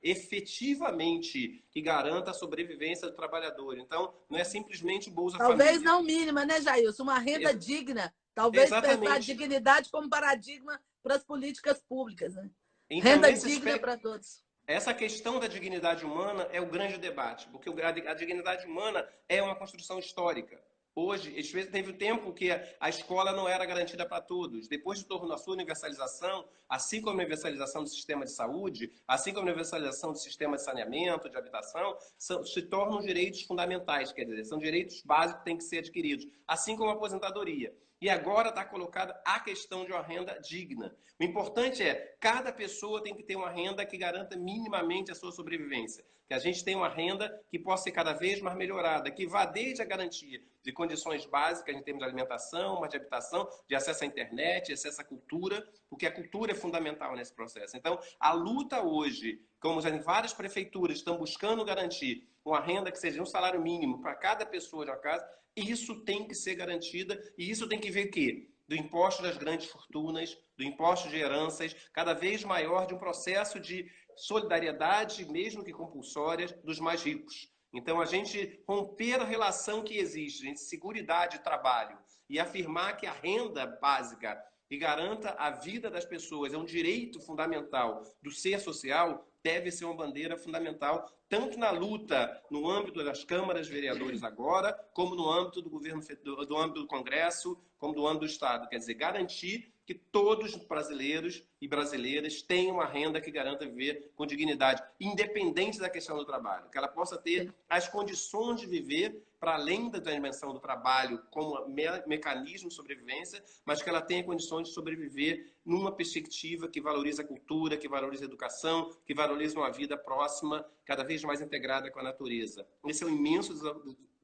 efetivamente que garanta a sobrevivência do trabalhador. Então, não é simplesmente o Bolsa Família. Talvez não mínima, né, Jailson? Uma renda digna. Talvez pensar a dignidade como paradigma para as políticas públicas, né? Então, renda digna para todos. Essa questão da dignidade humana é o grande debate, porque a dignidade humana é uma construção histórica. Hoje, teve um tempo que a escola não era garantida para todos. Depois de torno da sua universalização, assim como a universalização do sistema de saúde, assim como a universalização do sistema de saneamento, de habitação, se tornam direitos fundamentais, quer dizer, são direitos básicos que têm que ser adquiridos, assim como a aposentadoria. E agora está colocada a questão de uma renda digna. O importante é, cada pessoa tem que ter uma renda que garanta minimamente a sua sobrevivência. Que a gente tenha uma renda que possa ser cada vez mais melhorada, que vá desde a garantia de condições básicas em termos de alimentação, de habitação, de acesso à internet, acesso à cultura, porque a cultura é fundamental nesse processo. Então, a luta hoje, como já em várias prefeituras estão buscando garantir uma renda que seja um salário mínimo para cada pessoa de uma casa, isso tem que ser garantida e isso tem que ver o quê? Do imposto das grandes fortunas, do imposto de heranças, cada vez maior de um processo de solidariedade, mesmo que compulsória, dos mais ricos. Então, a gente romper a relação que existe entre seguridade e trabalho e afirmar que a renda básica que garanta a vida das pessoas é um direito fundamental do ser social, deve ser uma bandeira fundamental, tanto na luta no âmbito das câmaras de vereadores agora, como no âmbito do governo, do âmbito do Congresso, como do âmbito do Estado. Quer dizer, garantir que todos os brasileiros e brasileiras tenham uma renda que garanta viver com dignidade, independente da questão do trabalho. Que ela possa ter as condições de viver para além da dimensão do trabalho como mecanismo de sobrevivência, mas que ela tenha condições de sobreviver numa perspectiva que valoriza a cultura, que valoriza a educação, que valoriza uma vida próxima, cada vez mais integrada com a natureza. Esse é um imenso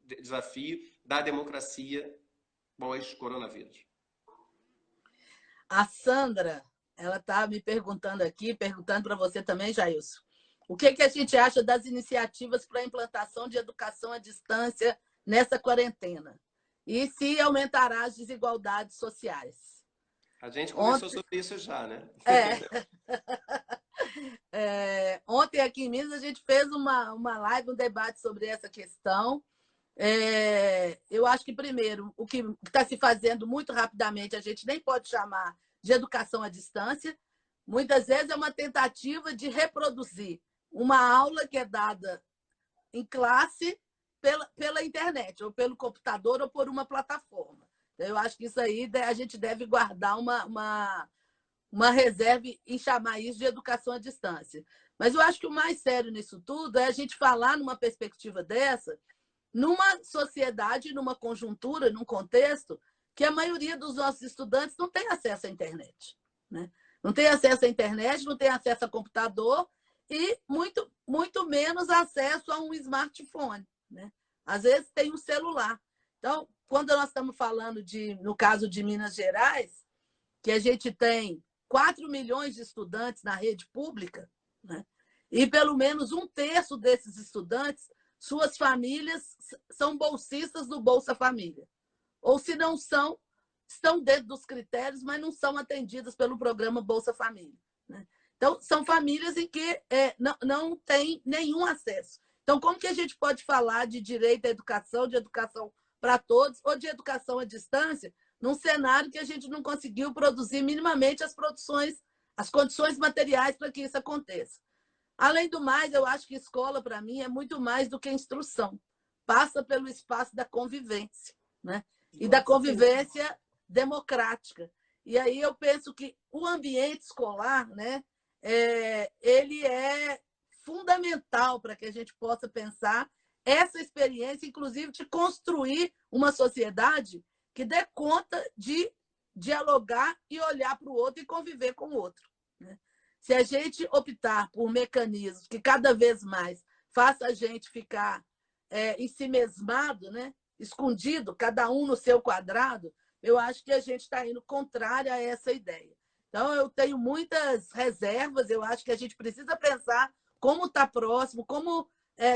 desafio da democracia pós-coronavírus. A Sandra, ela está me perguntando aqui, perguntando para você também, Jailson, o que a gente acha das iniciativas para a implantação de educação à distância nessa quarentena? E se aumentará as desigualdades sociais? A gente conversou sobre isso já, né? Ontem aqui em Minas a gente fez uma live, um debate sobre essa questão. Eu acho que, primeiro, o que está se fazendo muito rapidamente, a gente nem pode chamar de educação à distância. Muitas vezes é uma tentativa de reproduzir uma aula que é dada em classe pela internet, ou pelo computador, ou por uma plataforma. Então, eu acho que isso aí a gente deve guardar uma reserva em chamar isso de educação à distância. Mas eu acho que o mais sério nisso tudo é a gente falar numa perspectiva dessa, numa sociedade, numa conjuntura, num contexto que a maioria dos nossos estudantes não tem acesso à internet, né? Não tem acesso à internet, não tem acesso a computador e muito, muito menos acesso a um smartphone, né? Às vezes tem um celular. Então, quando nós estamos falando no caso de Minas Gerais, que a gente tem 4 milhões de estudantes na rede pública, né? E pelo menos 1/3 desses estudantes, suas famílias são bolsistas do Bolsa Família. Ou se não são, estão dentro dos critérios, mas não são atendidas pelo programa Bolsa Família, né? Então, são famílias em que não tem nenhum acesso. Então, como que a gente pode falar de direito à educação, de educação para todos, ou de educação à distância, num cenário que a gente não conseguiu produzir minimamente as condições materiais para que isso aconteça? Além do mais, eu acho que escola, para mim, é muito mais do que instrução. Passa pelo espaço da convivência, né? E da convivência democrática. E aí eu penso que o ambiente escolar, né, ele é fundamental para que a gente possa pensar essa experiência, inclusive, de construir uma sociedade que dê conta de dialogar e olhar para o outro e conviver com o outro, né? Se a gente optar por mecanismos que cada vez mais faça a gente ficar ensimesmado, né? Escondido, cada um no seu quadrado, eu acho que a gente está indo contrário a essa ideia. Então, eu tenho muitas reservas, eu acho que a gente precisa pensar como estar próximo, como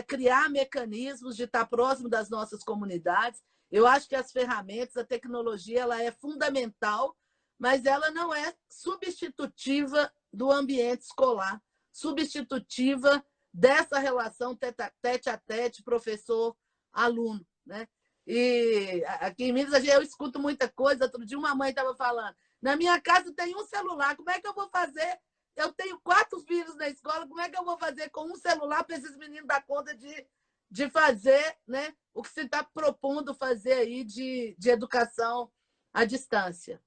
criar mecanismos de estar próximo das nossas comunidades. Eu acho que as ferramentas, a tecnologia, ela é fundamental, mas ela não é substitutiva do ambiente escolar, substitutiva dessa relação tete a tete, professor-aluno, né? E aqui em Minas eu escuto muita coisa. Outro dia uma mãe estava falando, na minha casa tem um celular, como é que eu vou fazer? Eu tenho 4 filhos na escola, como é que eu vou fazer com um celular para esses meninos dar conta de fazer, né, o que se está propondo fazer aí de educação à distância?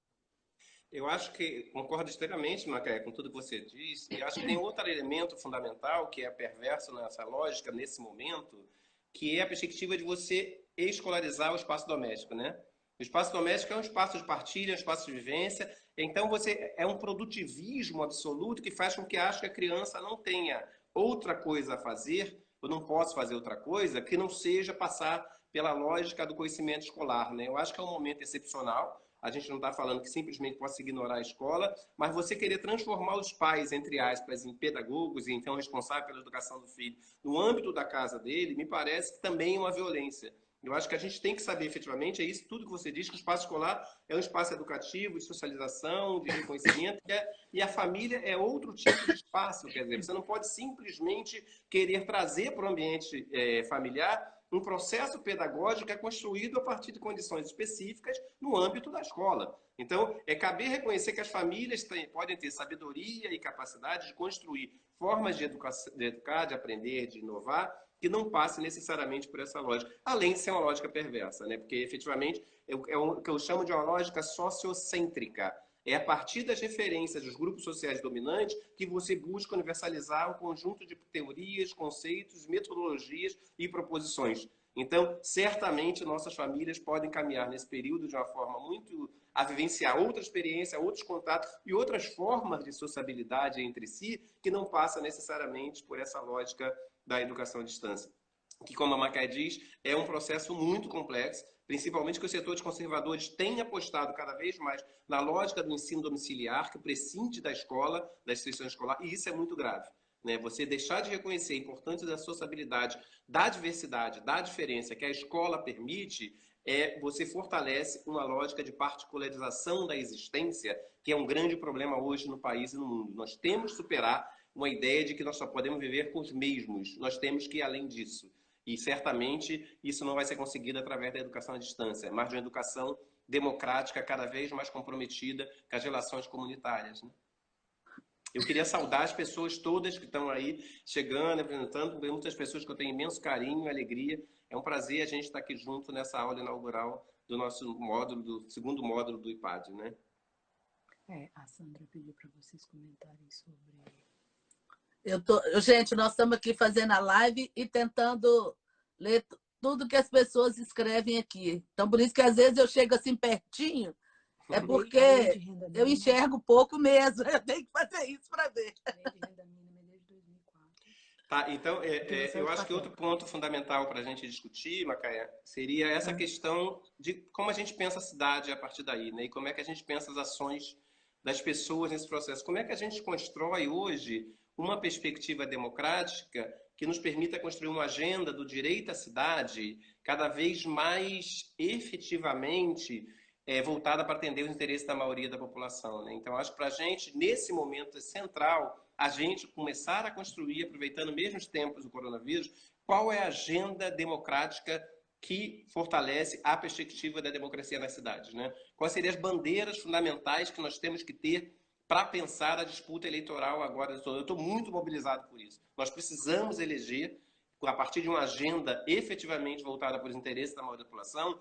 Eu acho que concordo extremamente, Macaé, com tudo que você diz, e acho que tem outro elemento fundamental que é perverso nessa lógica, nesse momento, que é a perspectiva de você escolarizar o espaço doméstico, né? O espaço doméstico é um espaço de partilha, um espaço de vivência, então você é um produtivismo absoluto que faz com que ache que a criança não tenha outra coisa a fazer, ou não possa fazer outra coisa, que não seja passar pela lógica do conhecimento escolar, né? Eu acho que é um momento excepcional. A gente não está falando que simplesmente possa ignorar a escola, mas você querer transformar os pais, entre aspas, em pedagogos e então responsáveis pela educação do filho no âmbito da casa dele, me parece que também é uma violência. Eu acho que a gente tem que saber efetivamente, é isso tudo que você diz, que o espaço escolar é um espaço educativo, de socialização, de reconhecimento, e a família é outro tipo de espaço. Quer dizer, você não pode simplesmente querer trazer para o ambiente familiar um processo pedagógico que é construído a partir de condições específicas no âmbito da escola. Então, é caber reconhecer que as famílias podem ter sabedoria e capacidade de construir formas de educar, de aprender, de inovar, que não passe necessariamente por essa lógica, além de ser uma lógica perversa, né? Porque, efetivamente, é o que eu chamo de uma lógica sociocêntrica. É a partir das referências dos grupos sociais dominantes que você busca universalizar um conjunto de teorias, conceitos, metodologias e proposições. Então, certamente, nossas famílias podem caminhar nesse período de uma forma muito a vivenciar outra experiência, outros contatos e outras formas de sociabilidade entre si que não passa necessariamente por essa lógica da educação à distância. Que, como a Macaé diz, é um processo muito complexo, principalmente que os setores conservadores têm apostado cada vez mais na lógica do ensino domiciliar, que prescinde da escola, da instituição escolar, e isso é muito grave. Né? Você deixar de reconhecer a importância da sociabilidade, da diversidade, da diferença que a escola permite, você fortalece uma lógica de particularização da existência, que é um grande problema hoje no país e no mundo. Nós temos que superar uma ideia de que nós só podemos viver com os mesmos. Nós temos que ir além disso. E, certamente, isso não vai ser conseguido através da educação à distância, mas de uma educação democrática cada vez mais comprometida com as relações comunitárias. Né? Eu queria saudar as pessoas todas que estão aí chegando, apresentando, muitas pessoas que eu tenho imenso carinho e alegria. É um prazer a gente estar aqui junto nessa aula inaugural do nosso módulo, do segundo módulo do IPAD, né? A Sandra pediu para vocês comentarem sobre... Gente, nós estamos aqui fazendo a live e tentando ler tudo que as pessoas escrevem aqui. Então, por isso que às vezes eu chego assim pertinho, é porque eu enxergo pouco mesmo. Eu tenho que fazer isso para ver. Lei de renda mínima desde 2004. Tá, então, eu acho que outro ponto fundamental para a gente discutir, Macaé, seria essa questão de como a gente pensa a cidade a partir daí, né? E como é que a gente pensa as ações das pessoas nesse processo. Como é que a gente constrói hoje uma perspectiva democrática que nos permita construir uma agenda do direito à cidade cada vez mais efetivamente voltada para atender os interesses da maioria da população. Né? Então, acho que para a gente, nesse momento, é central a gente começar a construir, aproveitando mesmo os tempos do coronavírus, qual é a agenda democrática que fortalece a perspectiva da democracia nas cidades. Né? Quais seriam as bandeiras fundamentais que nós temos que ter para pensar a disputa eleitoral agora? Eu estou muito mobilizado por isso. Nós precisamos eleger, a partir de uma agenda efetivamente voltada para os interesses da maioria da população,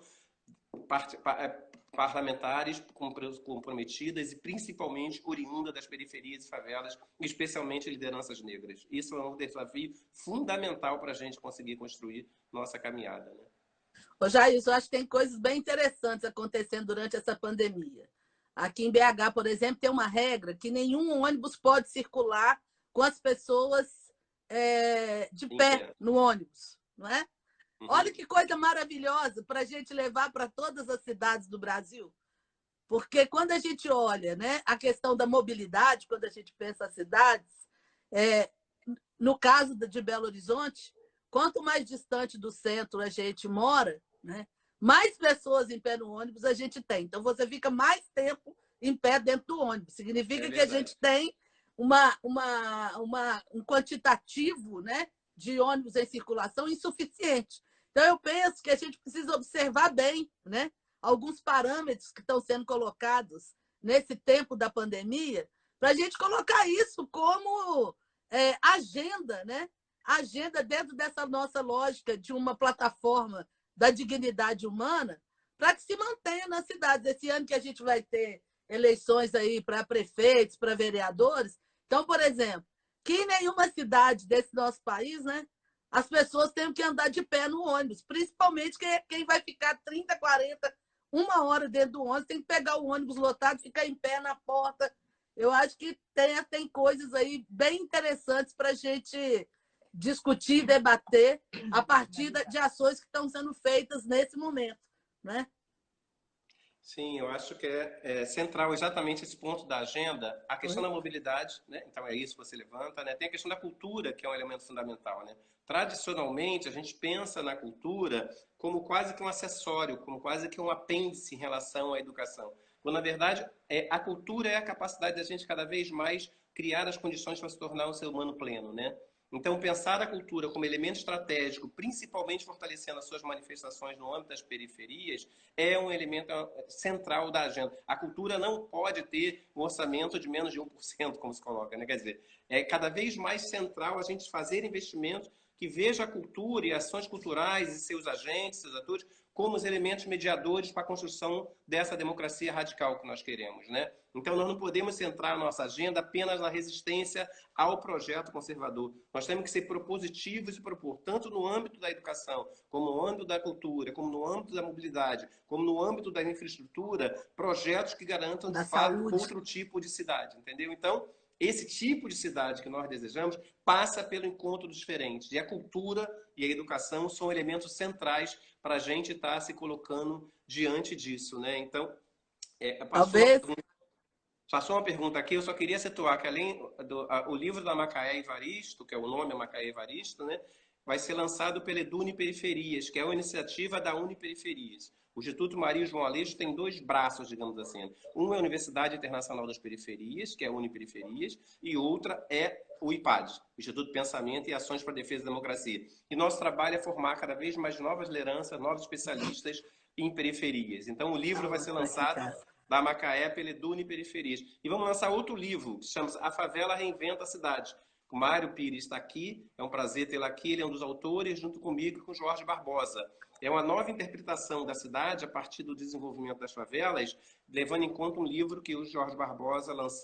parlamentares comprometidas e principalmente oriunda das periferias e favelas, especialmente lideranças negras. Isso é um desafio fundamental para a gente conseguir construir nossa caminhada. Né? Ô, Jair, eu acho que tem coisas bem interessantes acontecendo durante essa pandemia. Aqui em BH, por exemplo, tem uma regra que nenhum ônibus pode circular com as pessoas de pé no ônibus, não é? Uhum. Olha que coisa maravilhosa para a gente levar para todas as cidades do Brasil. Porque quando a gente olha, né, a questão da mobilidade, quando a gente pensa as cidades, no caso de Belo Horizonte, quanto mais distante do centro a gente mora, né, mais pessoas em pé no ônibus a gente tem. Então, você fica mais tempo em pé dentro do ônibus. Significa que a gente tem um quantitativo, né, de ônibus em circulação insuficiente. Então, eu penso que a gente precisa observar bem, né, alguns parâmetros que estão sendo colocados nesse tempo da pandemia, para a gente colocar isso como agenda, né? Agenda dentro dessa nossa lógica de uma plataforma da dignidade humana, para que se mantenha nas cidades. Esse ano que a gente vai ter eleições aí para prefeitos, para vereadores. Então, por exemplo, que em nenhuma cidade desse nosso país, né, as pessoas têm que andar de pé no ônibus, principalmente quem vai ficar 30, 40, uma hora dentro do ônibus, tem que pegar o ônibus lotado, ficar em pé na porta. Eu acho que tem coisas aí bem interessantes para a gente discutir, debater a partir de ações que estão sendo feitas nesse momento, né? Sim, eu acho que é central exatamente esse ponto da agenda, a questão da mobilidade, né? Então é isso que você levanta, né? Tem a questão da cultura, que é um elemento fundamental, né? Tradicionalmente, a gente pensa na cultura como quase que um acessório, como quase que um apêndice em relação à educação. Quando, na verdade, a cultura é a capacidade da gente cada vez mais criar as condições para se tornar um ser humano pleno, né? Então, pensar a cultura como elemento estratégico, principalmente fortalecendo as suas manifestações no âmbito das periferias, é um elemento central da agenda. A cultura não pode ter um orçamento de menos de 1%, como se coloca, né? Quer dizer, é cada vez mais central a gente fazer investimentos que veja a cultura e ações culturais e seus agentes, seus atores, como os elementos mediadores para a construção dessa democracia radical que nós queremos, né? Então, nós não podemos centrar a nossa agenda apenas na resistência ao projeto conservador. Nós temos que ser propositivos e propor, tanto no âmbito da educação, como no âmbito da cultura, como no âmbito da mobilidade, como no âmbito da infraestrutura, projetos que garantam, de fato, outro tipo de cidade, entendeu? Então, esse tipo de cidade que nós desejamos passa pelo encontro dos diferentes. E a cultura e a educação são elementos centrais para a gente estar se colocando diante disso, né? Então, passou uma pergunta aqui, eu só queria situar que além o livro da Macaé Evaristo, que é o nome Macaé Evaristo, né, vai ser lançado pela Eduniperiferias, que é uma iniciativa da Uniperiferias. O Instituto Maria João Aleixo tem dois braços, digamos assim. Um é a Universidade Internacional das Periferias, que é a Uniperiferias, e outra é o IPAD, Instituto de Pensamento e Ações para a Defesa da Democracia. E nosso trabalho é formar cada vez mais novas lideranças, novos especialistas em periferias. Então, o livro vai ser lançado da Macaé pela Eduniperiferias. E vamos lançar outro livro, que se chama A Favela Reinventa a Cidade. O Mário Pires está aqui, é um prazer tê-lo aqui, ele é um dos autores, junto comigo e com Jorge Barbosa. É uma nova interpretação da cidade a partir do desenvolvimento das favelas, levando em conta um livro que o Jorge Barbosa nós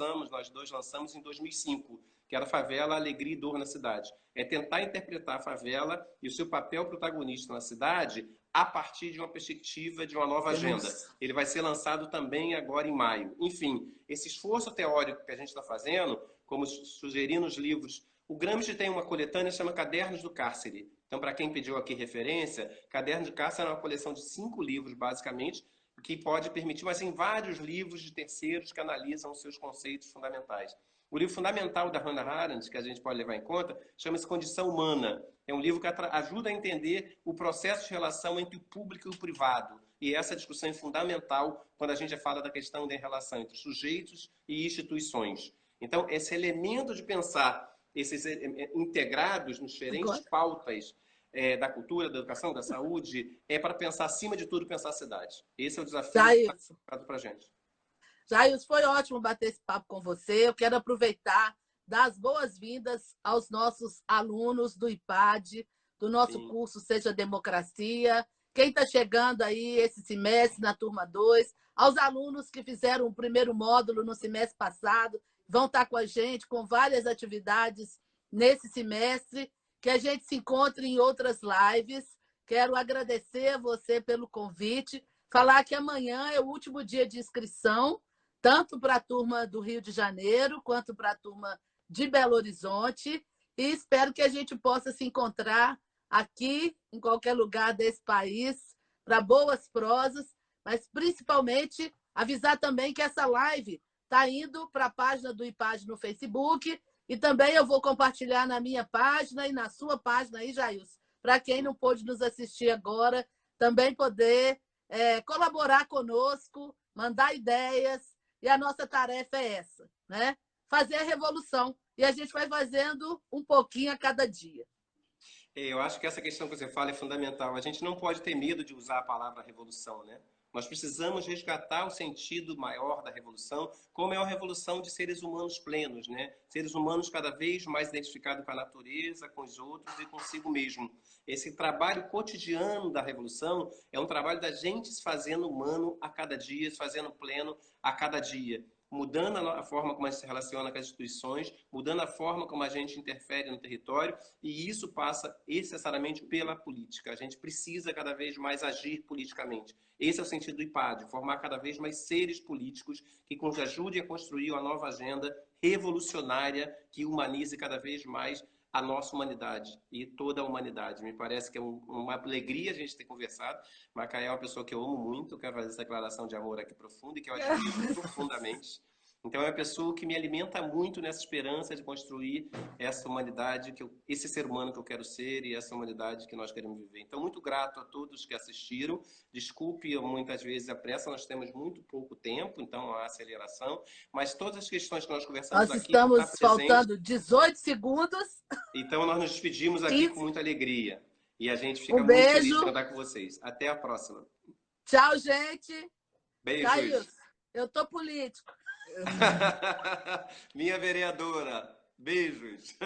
dois lançamos em 2005, que era Favela, Alegria e Dor na Cidade. É tentar interpretar a favela e o seu papel protagonista na cidade a partir de uma perspectiva de uma nova agenda. Ele vai ser lançado também agora em maio. Enfim, esse esforço teórico que a gente está fazendo, como sugeri nos livros, o Gramsci tem uma coletânea que chama Cadernos do Cárcere. Então, para quem pediu aqui referência, Cadernos do Cárcere é uma coleção de 5 livros, basicamente, que pode permitir, mas tem vários livros de terceiros que analisam os seus conceitos fundamentais. O livro fundamental da Hannah Arendt, que a gente pode levar em conta, chama-se Condição Humana. É um livro que ajuda a entender o processo de relação entre o público e o privado. E essa discussão é fundamental quando a gente fala da questão da relação entre sujeitos e instituições. Então, esse elemento de pensar esses integrados nos diferentes pautas da cultura, da educação, da saúde, é para pensar, acima de tudo, pensar a cidade. Esse é o desafio que está colocado para a gente. Jailson, foi ótimo bater esse papo com você. Eu quero aproveitar, dar as boas-vindas aos nossos alunos do IPAD, do nosso curso Seja Democracia. Quem está chegando aí esse semestre, na turma 2, aos alunos que fizeram o primeiro módulo no semestre passado, vão estar com a gente com várias atividades nesse semestre, que a gente se encontre em outras lives. Quero agradecer a você pelo convite, falar que amanhã é o último dia de inscrição, tanto para a turma do Rio de Janeiro, quanto para a turma de Belo Horizonte, e espero que a gente possa se encontrar aqui, em qualquer lugar desse país, para boas prosas, mas principalmente avisar também que essa live está indo para a página do IPAD no Facebook, e também eu vou compartilhar na minha página e na sua página aí, Jailson, para quem não pôde nos assistir agora, também poder colaborar conosco, mandar ideias, e a nossa tarefa é essa, né? Fazer a revolução. E a gente vai fazendo um pouquinho a cada dia. Eu acho que essa questão que você fala é fundamental. A gente não pode ter medo de usar a palavra revolução, né? Nós precisamos resgatar o sentido maior da revolução, como é a revolução de seres humanos plenos, né? Seres humanos cada vez mais identificados com a natureza, com os outros e consigo mesmo. Esse trabalho cotidiano da revolução é um trabalho da gente se fazendo humano a cada dia, se fazendo pleno a cada dia, mudando a forma como a gente se relaciona com as instituições, mudando a forma como a gente interfere no território, e isso passa necessariamente pela política. A gente precisa cada vez mais agir politicamente. Esse é o sentido do IPAD, formar cada vez mais seres políticos que nos ajudem a construir uma nova agenda revolucionária que humanize cada vez mais a nossa humanidade e toda a humanidade. Me parece que é uma alegria a gente ter conversado. Macaé é uma pessoa que eu amo muito, quero fazer essa declaração de amor aqui profunda e que eu admiro profundamente. Então é uma pessoa que me alimenta muito nessa esperança de construir essa humanidade, esse ser humano que eu quero ser e essa humanidade que nós queremos viver. Então, muito grato a todos que assistiram. Desculpe muitas vezes a pressa, nós temos muito pouco tempo, então a aceleração. Mas todas as questões que nós conversamos Nós aqui estamos estão faltando 18 segundos. então nós nos despedimos aqui com muita alegria. E a gente fica Um muito feliz de beijo. contar com vocês. Até a próxima. Tchau, gente. Beijos. Thaís, eu tô político. Minha vereadora. Beijos.